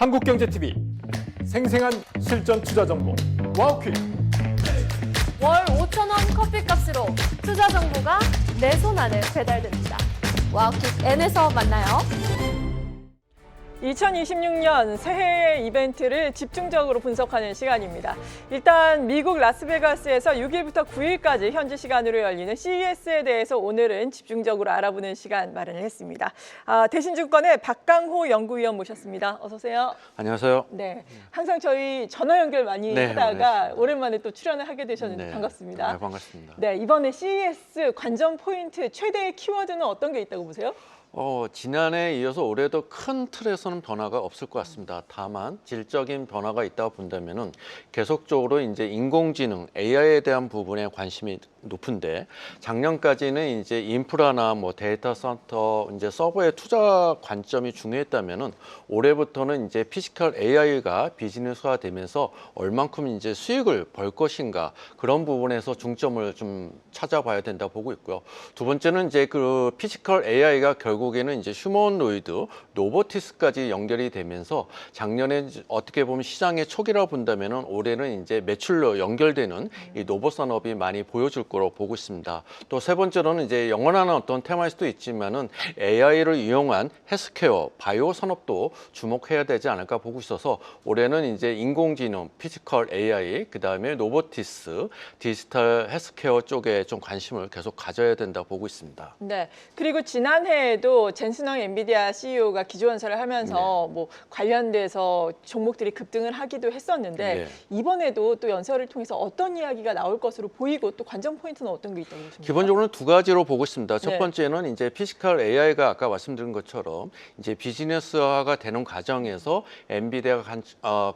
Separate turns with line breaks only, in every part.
한국경제TV 생생한 실전 투자 정보 와우퀴.
월 5,000원 커피값으로 투자 정보가 내 손 안에 배달됩니다. 와우킥 N에서 만나요.
2026년 새해의 이벤트를 집중적으로 분석하는 시간입니다. 일단 미국 라스베가스에서 6일부터 9일까지 현지 시간으로 열리는 CES에 대해서 오늘은 집중적으로 알아보는 시간 마련을 했습니다. 대신증권의 박강호 연구위원 모셨습니다. 어서 오세요.
안녕하세요.
네, 항상 저희 전화 연결 많이
네,
하다가
반갑습니다.
오랜만에 또 출연을 하게 되셨는데
네,
반갑습니다.
네, 반갑습니다.
네, 이번에 CES 관전 포인트 최대의 키워드는 어떤 게 있다고 보세요?
지난해에 이어서 올해도 큰 틀에서는 변화가 없을 것 같습니다. 다만 질적인 변화가 있다고 본다면은 계속적으로 이제 인공지능 AI에 대한 부분에 관심이 높은데 작년까지는 이제 인프라나 뭐 데이터 센터 이제 서버에 투자 관점이 중요했다면은 올해부터는 이제 피지컬 AI가 비즈니스화 되면서 얼만큼 이제 수익을 벌 것인가 그런 부분에서 중점을 좀 찾아봐야 된다고 보고 있고요. 두 번째는 이제 그 피지컬 AI가 결국에는 이제 휴머노이드, 로보티스까지 연결이 되면서 작년에 어떻게 보면 시장의 초기라고 본다면은 올해는 이제 매출로 연결되는 이 로봇 산업이 많이 보여줄 거로 보고 있습니다. 또 세 번째로는 이제 영원한 어떤 테마일 수도 있지만은 AI를 이용한 헬스케어, 바이오 산업도 주목해야 되지 않을까 보고 있어서 올해는 이제 인공지능, 피지컬 AI, 그다음에 로보티스, 디지털 헬스케어 쪽에 좀 관심을 계속 가져야 된다 보고 있습니다.
네. 그리고 지난해에도 젠슨헝 엔비디아 CEO가 기조연설을 하면서 뭐 관련돼서 종목들이 급등을 하기도 했었는데
네.
이번에도 또 연설을 통해서 어떤 이야기가 나올 것으로 보이고 또 관전 포인트는 어떤 게 있다고 보십니까?
기본적으로는 두 가지로 보고 있습니다. 첫
네.
번째는 이제 피지컬 AI가 아까 말씀드린 것처럼 이제 비즈니스화가 되는 과정에서 엔비디아가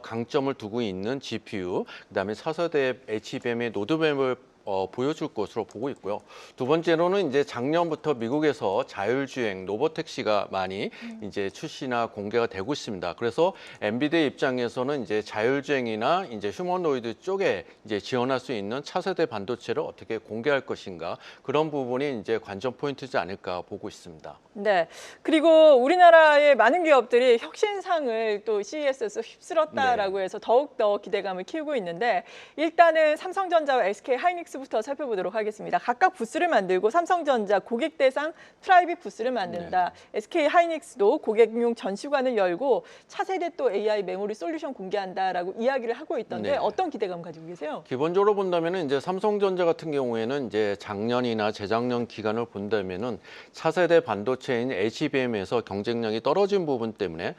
강점을 두고 있는 GPU, 그다음에 차세대 HBM의 로드맵을 보여줄 것으로 보고 있고요. 두 번째로는 이제 작년부터 미국에서 자율주행 로보택시가 많이 이제 출시나 공개가 되고 있습니다. 그래서 엔비디아 입장에서는 이제 자율주행이나 이제 휴머노이드 쪽에 이제 지원할 수 있는 차세대 반도체를 어떻게 공개할 것인가 그런 부분이 이제 관전 포인트지 않을까 보고 있습니다.
네. 그리고 우리나라의 많은 기업들이 혁신상을 또 CES에서 휩쓸었다라고 해서 더욱더 기대감을 키우고 있는데 일단은 삼성전자와 SK 하이닉스부터 살펴보도록 하겠습니다. 각각 부스를 만들고 삼성전자 고객 대상 프라이빗 부스를 만든다. SK 하이닉스도 고객용 전시관을 열고 차세대 또 AI 메모리 솔루션 공개한다라고 이야기를 하고 있던데
네.
어떤 기대감 가지고 계세요?
기본적으로 본다면은 이제 삼성전자 같은 경우에는 이제 작년이나 재작년 기간을 본다면은 차세대 반도체인 HBM에서 경쟁력이 떨어진 부분 때문에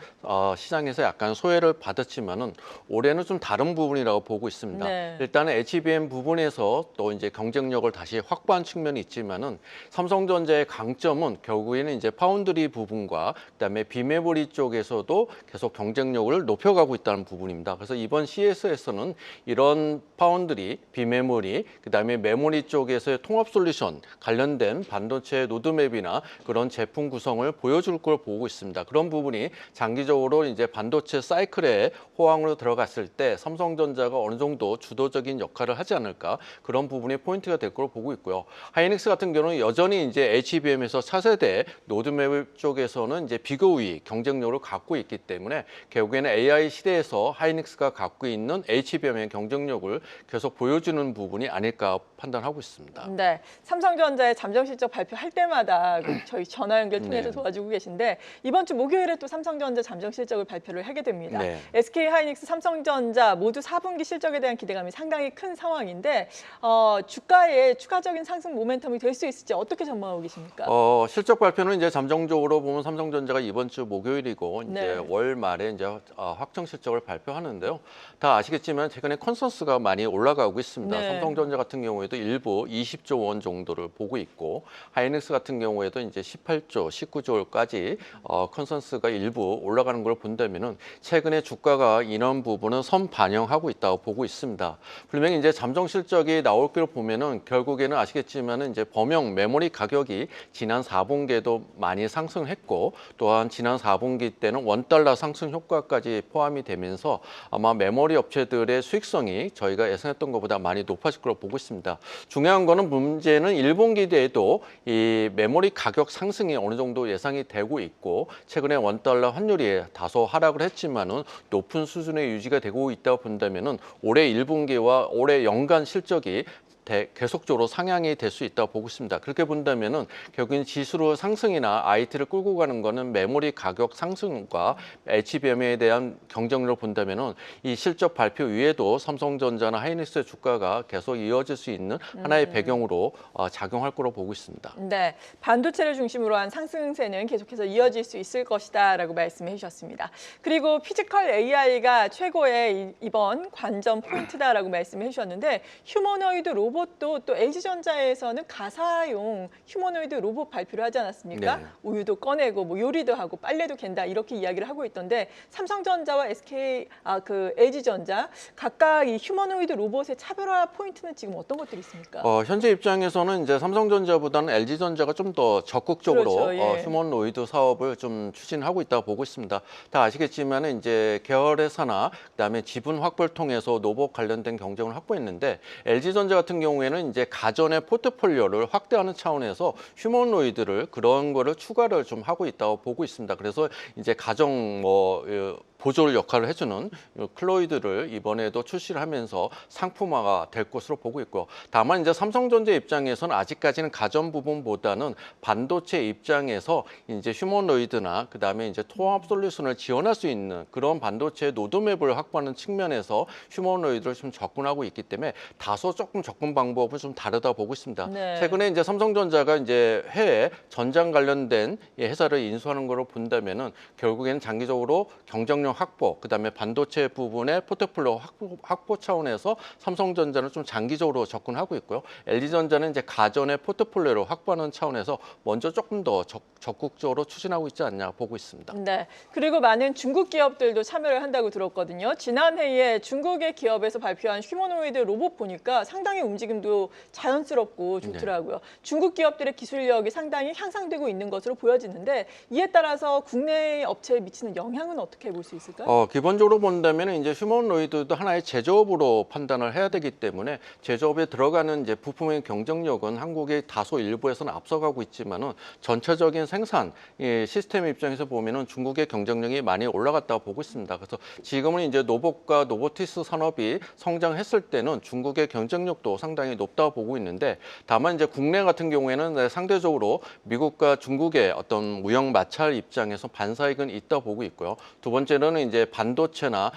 시장에서 약간 소외를 받았지만은 올해는 좀 다른 부분이라고 보고 있습니다.
네.
일단은 HBM 부분에서 또 이제 경쟁력을 다시 확보한 측면이 있지만은 삼성전자의 강점은 결국에는 이제 파운드리 부분과 그다음에 비메모리 쪽에서도 계속 경쟁력을 높여가고 있다는 부분입니다. 그래서 이번 CES에서는 이런 파운드리, 비메모리, 그다음에 메모리 쪽에서의 통합 솔루션 관련된 반도체 로드맵이나 그런 제품 구성을 보여줄 걸 보고 있습니다. 그런 부분이 장기적으로 이제 반도체 사이클에 호황으로 들어갔을 때 삼성전자가 어느 정도 주도적인 역할을 하지 않을까 그런 부분이 포인트가 될 걸로 보고 있고요. 하이닉스 같은 경우는 여전히 이제 HBM에서 차세대 로드맵 쪽에서는 이제 비교우위 경쟁력을 갖고 있기 때문에 결국에는 AI 시대에서 하이닉스가 갖고 있는 HBM의 경쟁력을 계속 보여주는 부분이 아닐까 판단하고 있습니다.
네, 삼성전자의 잠정 실적 발표할 때마다 저희 전화 연결 통해서
네.
도와주고 계신데 이번 주 목요일에 또 삼성전자 잠정 실적을 발표를 하게 됩니다.
네.
SK 하이닉스, 삼성전자 모두 4분기 실적에 대한 기대감이 상당히 큰 상황인데 주가에 추가적인 상승 모멘텀이 될 수 있을지 어떻게 전망하고 계십니까?
실적 발표는 이제 잠정적으로 보면 삼성전자가 이번 주 목요일이고 이제
네.
월 말에 이제 확정 실적을 발표하는데요. 다 아시겠지만 최근에 컨센서스가 많이 올라가고 있습니다.
네.
삼성전자 같은 경우에도 일부 20조 원 정도를 보고 있고 하이닉스 같은 경우에도 이제 18조, 19조까지 컨센서스가 일부 올라가는 걸 본다면은 최근에 주가가 이런 부분은 선반영하고 있다고 보고 있습니다. 분명히 이제 잠정 실적이 나올 걸 보면은 결국에는 아시겠지만은 이제 범용 메모리 가격이 지난 4분기에도 많이 상승했고 또한 지난 4분기 때는 $1 상승 효과까지 포함이 되면서 아마 메모리 업체들의 수익성이 저희가 예상했던 것보다 많이 높아질 거로 보고 있습니다. 중요한 거는 문제는 1분기 때에도 이 메모리 가격 상승이 어느 정도 예상이 되고 있고 최근에 원달러 환율이 다소 하락을 했지만은 높은 수준의 유지가 되고 있다고 본다면은 올해 1분기와 올해 연간 실적이 계속적으로 상향이 될 수 있다고 보고 있습니다. 그렇게 본다면은 결국엔 지수로 상승이나 IT를 끌고 가는 거는 메모리 가격 상승과 HBM에 대한 경쟁력을 본다면은 이 실적 발표 위에도 삼성전자나 하이닉스의 주가가 계속 이어질 수 있는 하나의 배경으로 작용할 거로 보고 있습니다.
네, 반도체를 중심으로 한 상승세는 계속해서 이어질 수 있을 것이다라고 말씀해 주셨습니다. 그리고 피지컬 AI가 최고의 이번 관전 포인트다라고 말씀해 주셨는데 휴머노이드 로봇도 또 LG전자에서는 가사용 휴머노이드 로봇 발표를 하지 않았습니까?
네.
우유도 꺼내고 뭐 요리도 하고 빨래도 갠다 이렇게 이야기를 하고 있던데 삼성전자와 LG전자 각각 이 휴머노이드 로봇의 차별화 포인트는 지금 어떤 것들이 있습니까?
현재 입장에서는 이제 삼성전자보다는 LG전자가 좀 더 적극적으로
그렇죠, 예.
휴머노이드 사업을 좀 추진하고 있다고 보고 있습니다. 다 아시겠지만은 이제 계열 회사나 그다음에 지분 확보를 통해서 로봇 관련된 경쟁을 확보했는데 LG전자 같은 경우에는 이제 가전의 포트폴리오를 확대하는 차원에서 휴머노이드를 그런 거를 추가를 좀 하고 있다고 보고 있습니다. 그래서 이제 가정 보조 역할을 해주는 클로이드를 이번에도 출시를 하면서 상품화가 될 것으로 보고 있고 다만 이제 삼성전자 입장에서는 아직까지는 가전 부분보다는 반도체 입장에서 이제 휴머노이드나 그다음에 이제 통합 솔루션을 지원할 수 있는 그런 반도체 로드맵을 확보하는 측면에서 휴머노이드를 좀 접근하고 있기 때문에 다소 조금 접근 방법은 좀 다르다 보고 있습니다.
네.
최근에 이제 삼성전자가 이제 해외 전장 관련된 회사를 인수하는 거로 본다면은 결국에는 장기적으로 경쟁력 확보, 그다음에 반도체 부분의 포트폴리오 확보 차원에서 삼성전자는 좀 장기적으로 접근하고 있고요. LG전자는 이제 가전의 포트폴리오를 확보하는 차원에서 먼저 조금 더 적극적으로 추진하고 있지 않냐 보고 있습니다.
네. 그리고 많은 중국 기업들도 참여를 한다고 들었거든요. 지난 해에 중국의 기업에서 발표한 휴머노이드 로봇 보니까 상당히 움직임도 자연스럽고 좋더라고요. 중국 기업들의 기술력이 상당히 향상되고 있는 것으로 보여지는데 이에 따라서 국내 업체에 미치는 영향은 어떻게 볼 수 있을까요?
기본적으로 본다면 이제 휴머노이드도 하나의 제조업으로 판단을 해야 되기 때문에 제조업에 들어가는 이제 부품의 경쟁력은 한국의 다소 일부에서는 앞서가고 있지만은 전체적인 생산 시스템 입장에서 보면은 중국의 경쟁력이 많이 올라갔다고 보고 있습니다. 그래서 지금은 이제 로봇과 로보티스 산업이 성장했을 때는 중국의 경쟁력도 상당히 높다고 보고 있는데 다만 이제 국내 같은 경우에는 상대적으로 미국과 중국의 어떤 무역 마찰 입장에서 반사익은 있다 보고 있고요. 두 번째는 이제 반도체나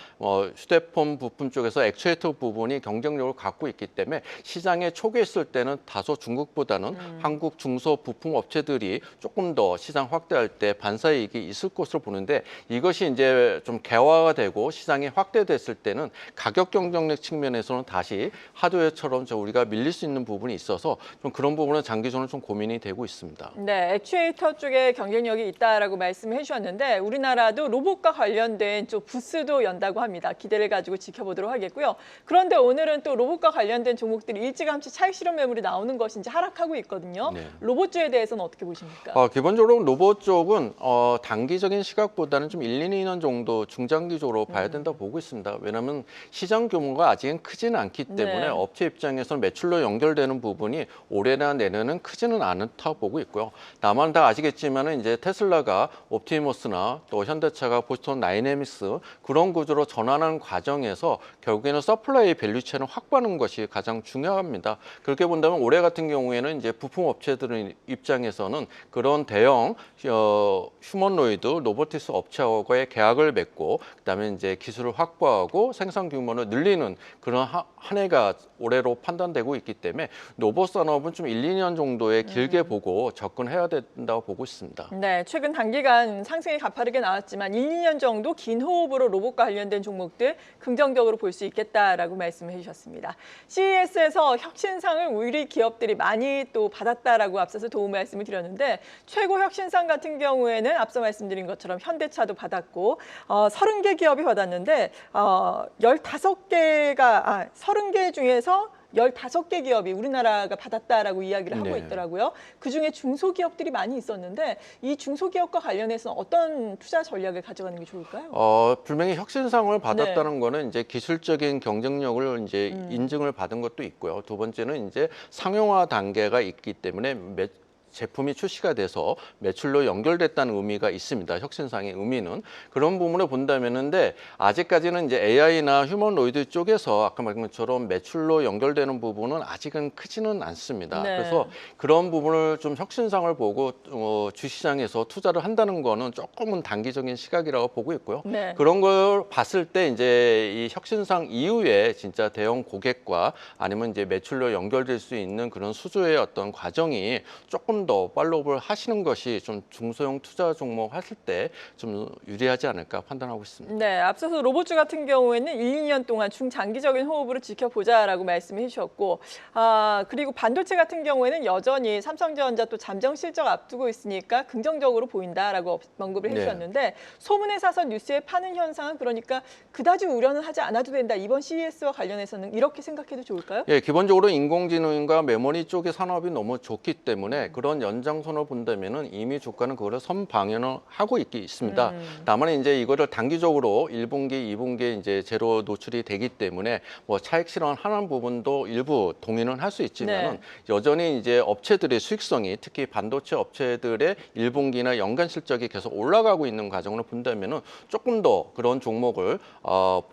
휴대폰 부품 쪽에서 액추에이터 부분이 경쟁력을 갖고 있기 때문에 시장에 초기에 있을 때는 다소 중국보다는 한국 중소 부품 업체들이 조금 더 시장 확대할 때 반사이익이 있을 것으로 보는데 이것이 이제 좀 개화가 되고 시장이 확대됐을 때는 가격 경쟁력 측면에서는 다시 하드웨어처럼 우리가 밀릴 수 있는 부분이 있어서 좀 그런 부분은 장기적으로 좀 고민이 되고 있습니다.
네, 액추에이터 쪽에 경쟁력이 있다라고 말씀해 주셨는데 우리나라도 로봇과 관련된 쪽 부스도 연다고 합니다. 기대를 가지고 지켜보도록 하겠고요. 그런데 오늘은 또 로봇과 관련된 종목들이 일찌감치 차익 실현 매물이 나오는 것인지 하락하고 있거든요.
네.
로봇주에 대해서는 어떻게 보십니까?
기본적으로 로봇 쪽은 단기적인 시각보다는 좀 1, 2년 정도 중장기적으로 봐야 된다고 보고 있습니다. 왜냐하면 시장 규모가 아직은 크지는 않기 때문에
네.
업체 입장에서는 매출로 연결되는 부분이 올해나 내년은 크지는 않다고 보고 있고요. 다만 다 아시겠지만은 이제 테슬라가 옵티머스나 또 현대차가 보스턴 다이내믹스 그런 구조로 전환하는 과정에서 결국에는 서플라이 밸류체인을 확보하는 것이 가장 중요합니다. 그렇게 본다면 올해 같은 경우에는 이제 부품 업체들 입장에서는 그런 대형 휴머노이드 로보티스 업체와의 계약을 맺고 그다음에 이제 기술을 확보하고 생산 규모를 늘리는 그런 한 해가 올해로 판단되고 있기 때문에 로봇 산업은 좀 1, 2년 정도의 길게 보고 접근해야 된다고 보고 있습니다.
네, 최근 단기간 상승이 가파르게 나왔지만 1, 2년 정도 긴 호흡으로 로봇과 관련된 종목들 긍정적으로 볼 수 있겠다라고 말씀해 주셨습니다. CES에서 혁신상을 우리 기업들이 많이 또 받았다라고 앞서서 도움 말씀을 드렸는데 최고 혁신상 같은 경우에는 앞서 말씀드린 것처럼 현대차도 받았고 30개 기업이 받았는데 30개 중에서 15개 기업이 우리나라가 받았다라고 이야기를 하고
네.
있더라고요. 그중에 중소기업들이 많이 있었는데 이 중소기업과 관련해서 어떤 투자 전략을 가져가는 게 좋을까요?
분명히 혁신상을 받았다는 거는 이제 기술적인 경쟁력을 이제 인증을 받은 것도 있고요. 두 번째는 이제 상용화 단계가 있기 때문에 제품이 출시가 돼서 매출로 연결됐다는 의미가 있습니다. 혁신상의 의미는 그런 부분을 본다면인데 아직까지는 이제 AI나 휴머노이드 쪽에서 아까 말한 것처럼 매출로 연결되는 부분은 아직은 크지는 않습니다.
네.
그래서 그런 부분을 좀 혁신상을 보고 주시장에서 투자를 한다는 거는 조금은 단기적인 시각이라고 보고 있고요.
네.
그런 걸 봤을 때 이제 이 혁신상 이후에 진짜 대형 고객과 아니면 이제 매출로 연결될 수 있는 그런 수주의 어떤 과정이 조금 더 팔로우를 하시는 것이 좀 중소형 투자 종목 하실 때 좀 유리하지 않을까 판단하고 있습니다.
네, 앞서서 로봇주 같은 경우에는 1, 2년 동안 중장기적인 호흡으로 지켜보자라고 말씀해 주셨고, 그리고 반도체 같은 경우에는 여전히 삼성전자 또 잠정 실적 앞두고 있으니까 긍정적으로 보인다라고 언급을 해주셨는데 소문에 사서 뉴스에 파는 현상은 그러니까 그다지 우려는 하지 않아도 된다. 이번 CES와 관련해서는 이렇게 생각해도 좋을까요?
예, 기본적으로 인공지능과 메모리 쪽의 산업이 너무 좋기 때문에 그런 연장선을 본다면은 이미 주가는 그거를 선방향을 하고 있습니다. 다만 이제 이거를 단기적으로 1분기, 2분기에 이제 제로 노출이 되기 때문에 뭐 차익 실현하는 부분도 일부 동의는 할 수 있지만은
네.
여전히 이제 업체들의 수익성이 특히 반도체 업체들의 1분기나 연간 실적이 계속 올라가고 있는 과정을 본다면은 조금 더 그런 종목을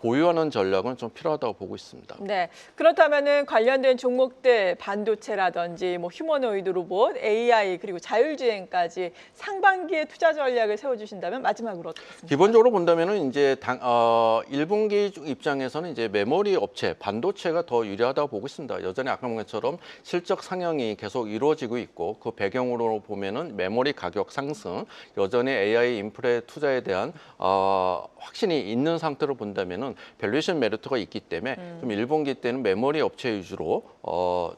보유하는 전략은 좀 필요하다고 보고 있습니다.
네, 그렇다면은 관련된 종목들 반도체라든지 뭐 휴머노이드 로봇, AI 그리고 자율주행까지 상반기에 투자 전략을 세워주신다면 마지막으로 어떻겠습니까?
기본적으로 본다면은 이제 1분기 입장에서는 이제 메모리 업체, 반도체가 더 유리하다고 보고 있습니다. 여전히 아까 본 것처럼 실적 상향이 계속 이루어지고 있고 그 배경으로 보면은 메모리 가격 상승, 여전히 AI 인프레 투자에 대한 확신이 있는 상태로 본다면은 밸류에이션 메리트가 있기 때문에 좀 1분기 때는 메모리 업체 위주로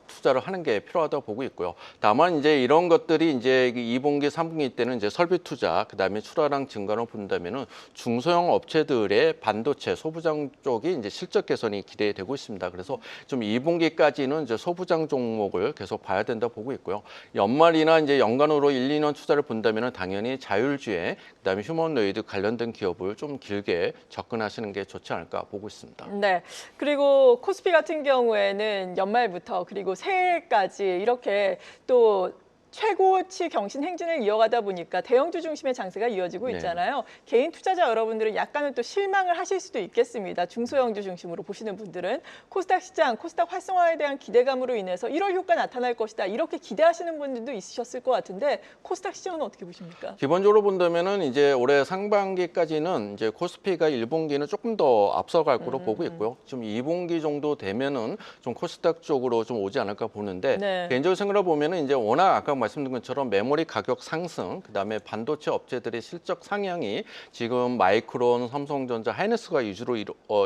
투자를 하는 게 필요하다고 보고 있고요. 다만 이제 이런 것들이 이제 2분기, 3분기 때는 이제 설비 투자, 그다음에 출하량 증가로 본다면은 중소형 업체들의 반도체 소부장 쪽이 이제 실적 개선이 기대되고 있습니다. 그래서 좀 2분기까지는 이제 소부장 종목을 계속 봐야 된다고 보고 있고요. 연말이나 이제 연간으로 1, 2년 투자를 본다면은 당연히 자율주행, 그다음에 휴머노이드 관련된 기업을 좀 길게 접근하시는 게 좋지 않을까 보고 있습니다.
네, 그리고 코스피 같은 경우에는 연말부터 그리고 새해까지 이렇게 또 최고치 경신 행진을 이어가다 보니까 대형주 중심의 장세가 이어지고 있잖아요. 개인 투자자 여러분들은 약간은 또 실망을 하실 수도 있겠습니다. 중소형주 중심으로 보시는 분들은 코스닥 시장, 코스닥 활성화에 대한 기대감으로 인해서 1월 효과 나타날 것이다. 이렇게 기대하시는 분들도 있으셨을 것 같은데 코스닥 시장은 어떻게 보십니까?
기본적으로 본다면은 이제 올해 상반기까지는 이제 코스피가 1분기는 조금 더 앞서갈 거로 보고 있고요. 좀 2분기 정도 되면은 좀 코스닥 쪽으로 좀 오지 않을까 보는데
네.
개인적으로 생각해 보면은 이제 워낙 아까 말씀드린 것처럼 메모리 가격 상승, 그다음에 반도체 업체들의 실적 상향이 지금 마이크론, 삼성전자, 하이닉스가 위주로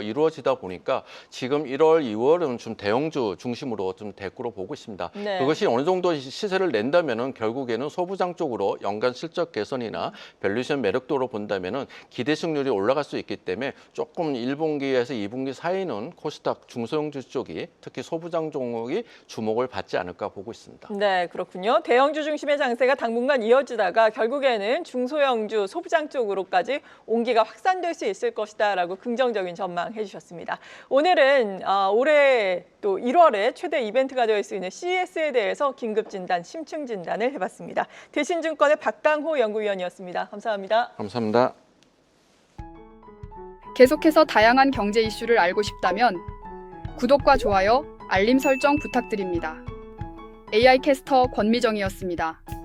이루어지다 보니까 지금 1월, 2월은 좀 대형주 중심으로 좀 될 거로 보고 있습니다.
네.
그것이 어느 정도 시세를 낸다면은 결국에는 소부장 쪽으로 연간 실적 개선이나 밸류에이션 매력도로 본다면은 기대 승률이 올라갈 수 있기 때문에 조금 1분기에서 2분기 사이는 코스닥 중소형주 쪽이 특히 소부장 종목이 주목을 받지 않을까 보고 있습니다.
네, 그렇군요. 대형주 중심의 장세가 당분간 이어지다가 결국에는 중소형주, 소부장 쪽으로까지 온기가 확산될 수 있을 것이다라고 긍정적인 전망해 주셨습니다. 오늘은 올해 또 1월에 최대 이벤트가 되어 있는 CES에 대해서 긴급 진단, 심층 진단을 해봤습니다. 대신증권의 박강호 연구위원이었습니다. 감사합니다.
감사합니다.
계속해서 다양한 경제 이슈를 알고 싶다면 구독과 좋아요, 알림 설정 부탁드립니다. AI 캐스터 권미정이었습니다.